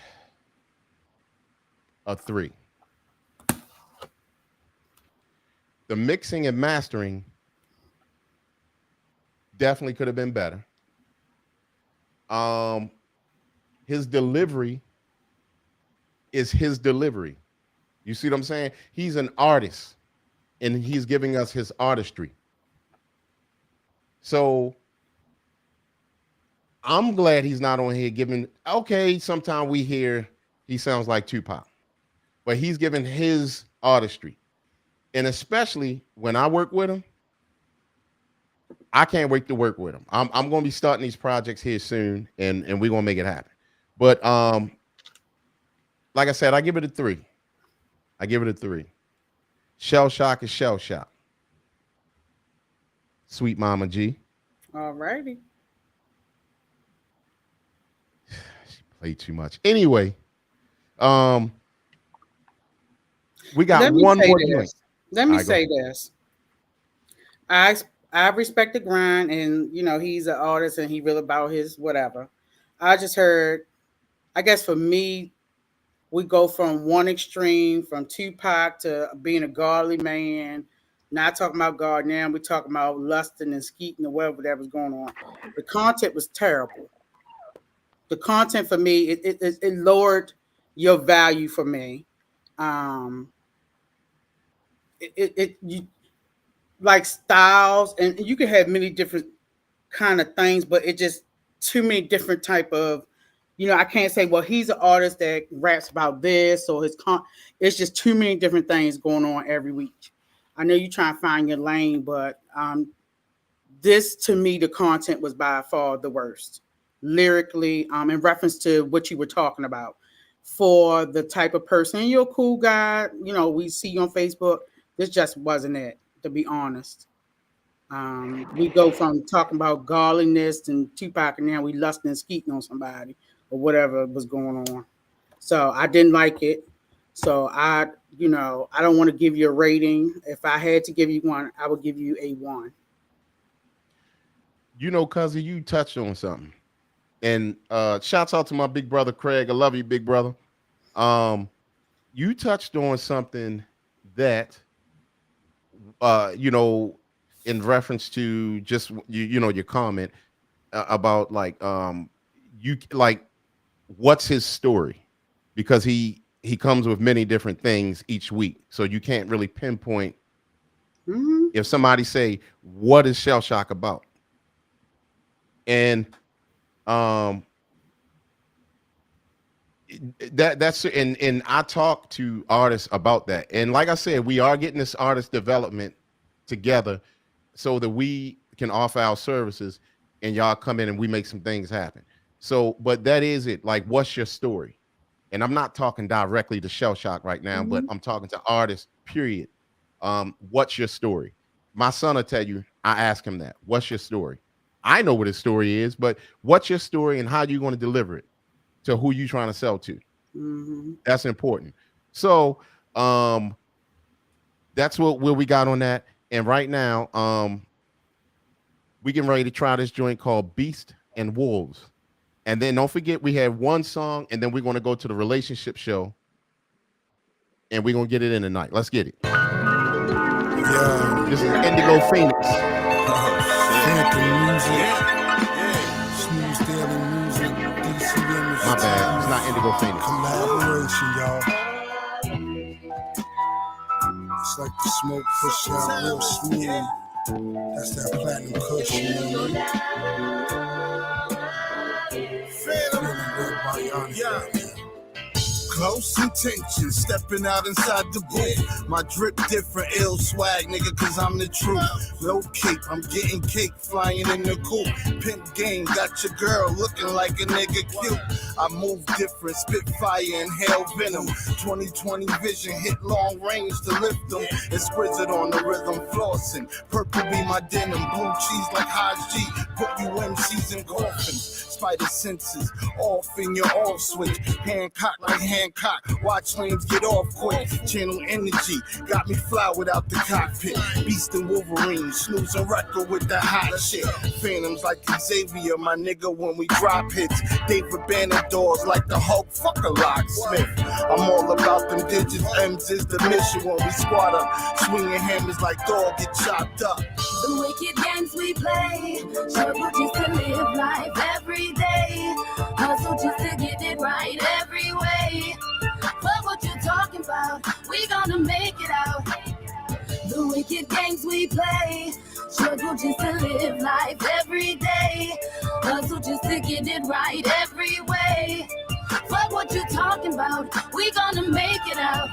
a 3. The mixing and mastering definitely could have been better. His delivery is his delivery. You see what I'm saying? He's an artist and he's giving us his artistry. So I'm glad he's not on here giving, okay, sometimes we hear he sounds like Tupac, but he's giving his artistry. And especially when I work with him, I can't wait to work with him. I'm going to be starting these projects here soon, and we're going to make it happen. But like I said, I give it a 3. I give it a 3. Shell Shock is Shell Shock. Sweet Mama G. All righty. She played too much. Anyway, we got one more joint. Let me say this. I respect the grind, and you know he's an artist and he really about his whatever. I just heard, I guess for me, we go from one extreme, from Tupac to being a godly man. Not talking about God now, we're talking about lusting and skeeting or whatever that was going on. The content was terrible. The content for me, it lowered your value for me. You like styles, and you can have many different kind of things, but it just too many different type of, you know, I can't say, well, he's an artist that raps about this or it's just too many different things going on every week. I know you try and find your lane, but this to me, the content was by far the worst lyrically, in reference to what you were talking about. For the type of person, you're a cool guy, you know, we see you on Facebook. This just wasn't it, to be honest. We go from talking about godliness and Tupac, and now we lusting and skeeting on somebody or whatever was going on. So I didn't like it. So I don't want to give you a rating. If I had to give you one, I would give you a 1. You know, cousin, you touched on something. And shouts out to my big brother Craig. I love you, big brother. You touched on something that you know, in reference to just you know your comment about like you like what's his story, because he comes with many different things each week, so you can't really pinpoint. If somebody say, what is Shell Shock about? And that's and I talk to artists about that, and like I said, we are getting this artist development together so that we can offer our services and y'all come in and we make some things happen. So, but that is it. Like, what's your story? And I'm not talking directly to Shell Shock right now, but I'm talking to artists, period. What's your story? My son will tell you, I ask him that. What's your story? I know what his story is, but what's your story and how are you going to deliver it to who you trying to sell to? That's important. So that's what we got on that. And right now, we getting ready to try this joint called Beast and Wolves. And then don't forget, we have one song, and then we're going to go to the relationship show, and we're going to get it in tonight. Let's get it. This is Indigo Phoenix. Snooze Daily music, DC Image. My bad. It's not Indigo Phoenix. Collaboration, y'all. It's like the smoke push out real smooth. That's that platinum cushion, you know. Yeah. Close intentions, stepping out inside the booth. My drip different, ill swag, nigga, cause I'm the truth. Low cape, I'm getting cake, flying in the coop. Pimp game, got your girl looking like a nigga cute. I move different, spit fire, inhale venom. 20/20 vision, hit long range to lift them. Exquisite on the rhythm, flossing. Purple be my denim, blue cheese like Haj G. Put you MCs in coffins. fighter senses. Off in your off switch. Hancock like Hancock. Watch lanes get off quick. Channel energy. Got me fly without the cockpit. Beast and Wolverine. Snooze and record with the hot shit. Phantoms like Xavier, my nigga, when we drop hits. David Banner doors like the Hulk. Fuck a locksmith. I'm all about them digits. M's is the mission when we squat up. Swinging hammers like dog get chopped up. The wicked games we play, struggle just to live life every day, hustle just to get it right every way. But what you talking about, we gonna make it out. The wicked games we play, struggle just to live life every day, hustle just to get it right every way. But what you talking about, we gonna make it out.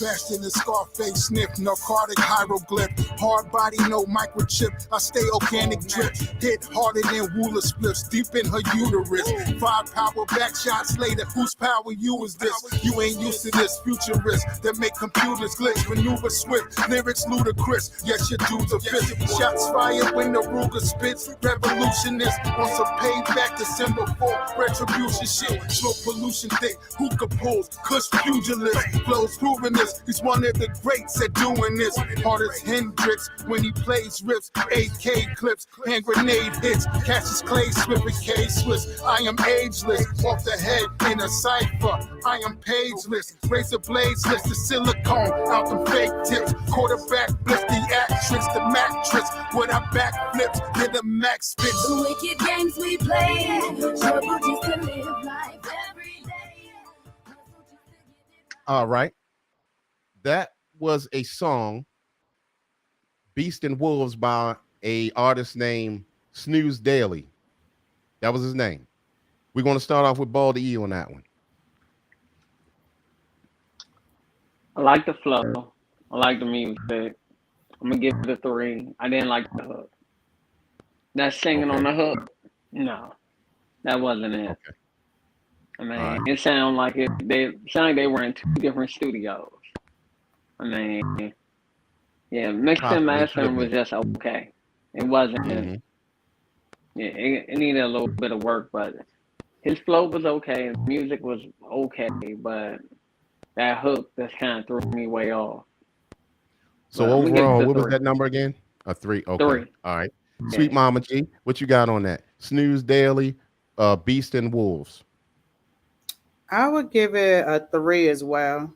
Faster than Scarface sniff, narcotic hieroglyph. Hard body, no microchip. I stay organic drip. Hit harder than Wooler spliffs, deep in her uterus. 5 power back shots later. Whose power you is this? You ain't used to this futurist that make computers glitch. Maneuver swift, lyrics ludicrous. Yes, your dudes are physical. Shots fired when the Ruger spits. Revolutionist on some payback December 4th. Retribution shit. Smoke pollution thick. Hookah pulls. Kush pugilist. Flows proving this. He's one of the greats at doing this. Hard as Hendrix when he plays riffs. AK clips, hand grenade hits. Cassius Clay, Swift and K Swiss. I am ageless, off the head in a cipher. I am pageless, razor blades, list the silicone out the fake tips. Quarterback blitz the actress, the mattress. With our backflips, then the max spits. The wicked games we play, struggle just to live life every day. All right. That was a song, Beast and Wolves, by a artist named Snooze Daily. That was his name. We're going to start off with Baldy E on that one. I like the flow. I like the music. I'm going to give it a 3. I didn't like the hook. That singing on the hook, no, that wasn't it. Okay. I mean, it sounded like they were in 2 different studios. I mean, yeah, mixing and mastering was just okay. It wasn't. Yeah, it needed a little bit of work, but his flow was okay. His music was okay, but that hook just kind of threw me way off. So overall, what was that number again? A 3. Okay. 3. All right. Yeah. Sweet Mama G, what you got on that? Snooze Daily, Beast and Wolves. I would give it a 3 as well.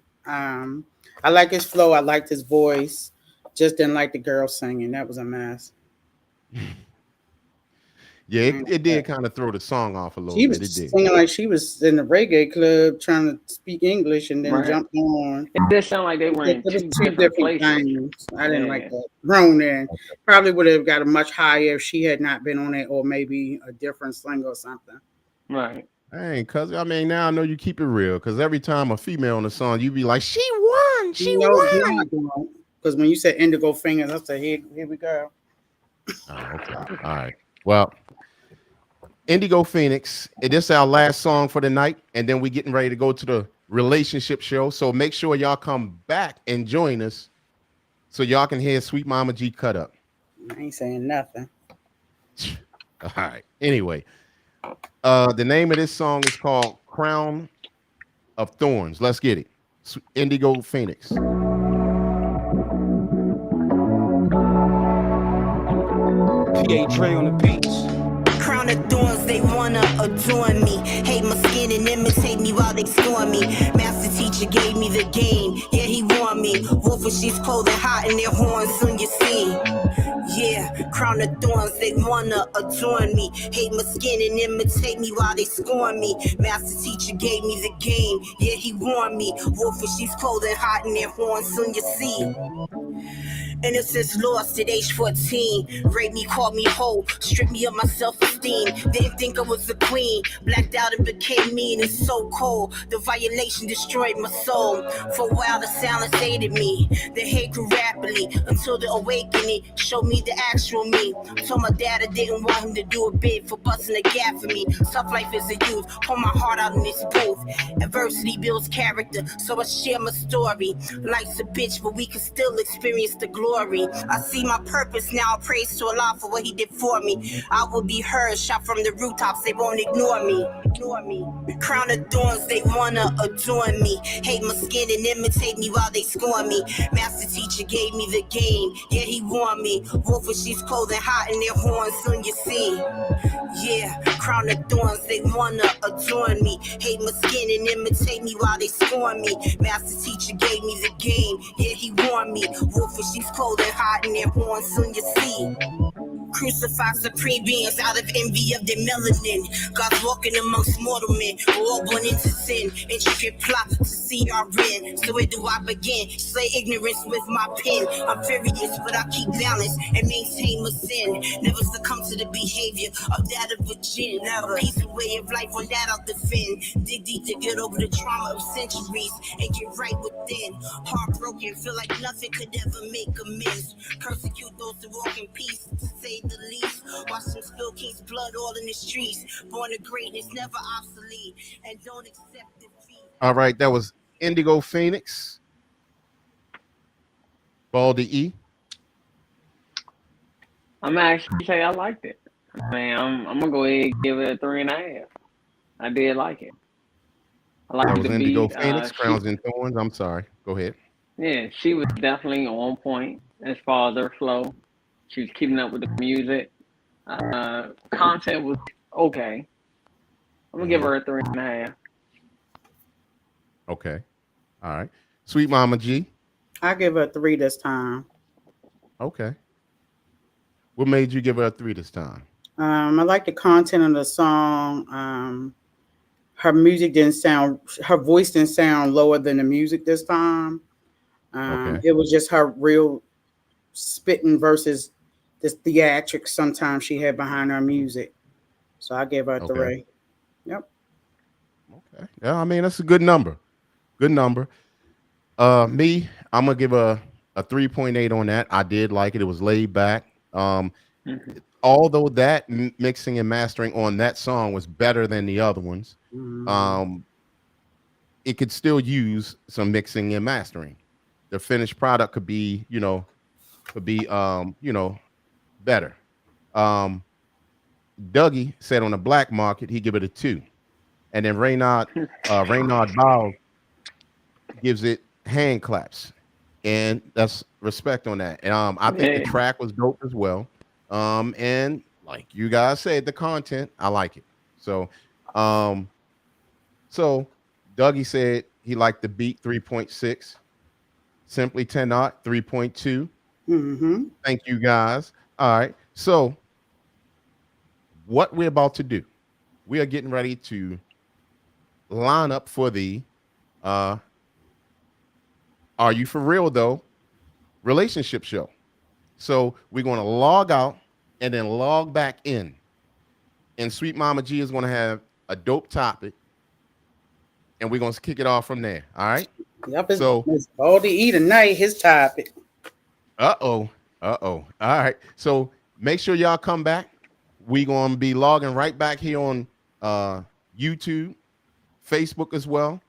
I like his flow. I liked his voice. Just didn't like the girl singing. That was a mess. Yeah, it did kind of throw the song off a little bit. It She did. was singing like she was in the reggae club trying to speak English and then jumped on. It did sound like they were in 2 different places. Things. I didn't like that. Grown in. Probably would have got a much higher if she had not been on it, or maybe a different sling or something. Right. Hey, cuz I mean, now I know you keep it real, because every time a female on the song, you be like, she won. She won. Because when you said Indigo Phoenix, I said, here we go. Oh, okay. All right. Well, Indigo Phoenix, this is our last song for the night, and then we're getting ready to go to the relationship show. So make sure y'all come back and join us so y'all can hear Sweet Mama G cut up. I ain't saying nothing. All right. Anyway, the name of this song is called Crown of Thorns. Let's get it. Indigo Phoenix. PA Dre on the beats. Crown of thorns, they wanna adorn me. Hate my skin and imitate me while they storm me. Master teacher gave me the game, yeah, he warned me. Wolf in sheep's clothing, hot in their horns, soon you see. Yeah, crown of thorns, they wanna adorn me. Hate my skin and imitate me while they scorn me. Master teacher gave me the game, yeah, he warned me. Wolf in sheep's clothing, hot in their horns, soon you see. Innocence lost at age 14. Raped me, called me whole, stripped me of my self-esteem. Didn't think I was a queen. Blacked out and became mean and so cold. The violation destroyed my soul. For a while the silence aided me. The hate grew rapidly until the awakening showed me the actual me. Told my dad I didn't want him to do a bid for busting a gap for me. Tough life as a youth, pour my heart out in this booth. Adversity builds character, so I share my story. Life's a bitch, but we can still experience the glory. glory. I see my purpose now. Praise to Allah for what he did for me. I will be heard, shot from the rooftops. They won't ignore me. Crown of thorns, they wanna adorn me. Hate my skin and imitate me while they scorn me. Master teacher gave me the game. Yeah, he warned me. Wolf in sheep's clothing, hot in their horns. Soon you see. Yeah, crown of thorns, they wanna adorn me. Hate my skin and imitate me while they scorn me. Master teacher gave me the game. Yeah, he warned me. Wolf in sheep's clothing, hot in their horns. Soon you see. Crucified supreme beings out of envy of their melanin. God's walking amongst mortal men. We're all born into sin. Intricate plot to see our end. So where do I begin? Slay ignorance with my pen. I'm furious, but I keep balance and maintain my sin. Never succumb to the behavior of that of a jinn. A peaceful way of life, on that I'll defend. Dig deep to get over the trauma of centuries and get right within. Heartbroken, feel like nothing could ever make amends. Persecute those who walk in peace, to say the least. Watch them spill king's blood all in the streets. Born to greatness, never obsolete, and don't accept defeat. All right, that was Indigo Phoenix. Baldy E. I'm gonna actually say I liked it. I'm gonna go ahead and give it a 3.5. I did like it. I like That was the Indigo beat. Phoenix, Crowns and Thorns. I'm sorry. Go ahead. Yeah, she was definitely on point as far as her flow. She was keeping up with the music. Content was okay. I'm gonna give her a 3.5. Okay. All right. Sweet Mama G. I give her a 3 this time. Okay. What made you give her a 3 this time? I like the content of the song. Her music didn't sound, her voice didn't sound lower than the music this time. It was just her real spitting versus this theatrics sometimes she had behind her music. So I gave her a 3. Yep. Okay. Yeah, I mean, that's a good number. Good number. Me, I'm gonna give a 3.8 on that. I did like it. It was laid back. Although that mixing and mastering on that song was better than the other ones, it could still use some mixing and mastering. The finished product could be, better. Dougie said on the black market, he give it a 2. And then Reynard Bowles gives it hand claps. And that's respect on that. And I think the track was dope as well. And like you guys said, the content, I like it. So Dougie said he liked the beat 3.6. Simply 10 Art 3.2. Thank you guys. All right. So what we're about to do, we are getting ready to line up for the Are You For Real Though relationship show. So we're going to log out and then log back in. And Sweet Mama G is going to have a dope topic. And we're going to kick it off from there. All right. Yep. It's Baldy E tonight, his topic. All right. So make sure y'all come back. We're going to be logging right back here on YouTube, Facebook as well,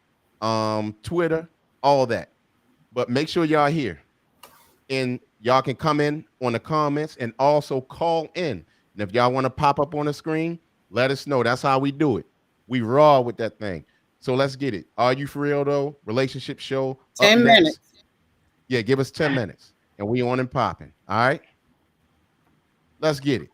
Twitter, all that. But make sure y'all here. And y'all can come in on the comments and also call in. And if y'all want to pop up on the screen, let us know. That's how we do it. We raw with that thing. So let's get it. Are You For Real Though? Relationship show. 10 minutes. Yeah, give us 10 minutes. And we on and popping. All right. Let's get it.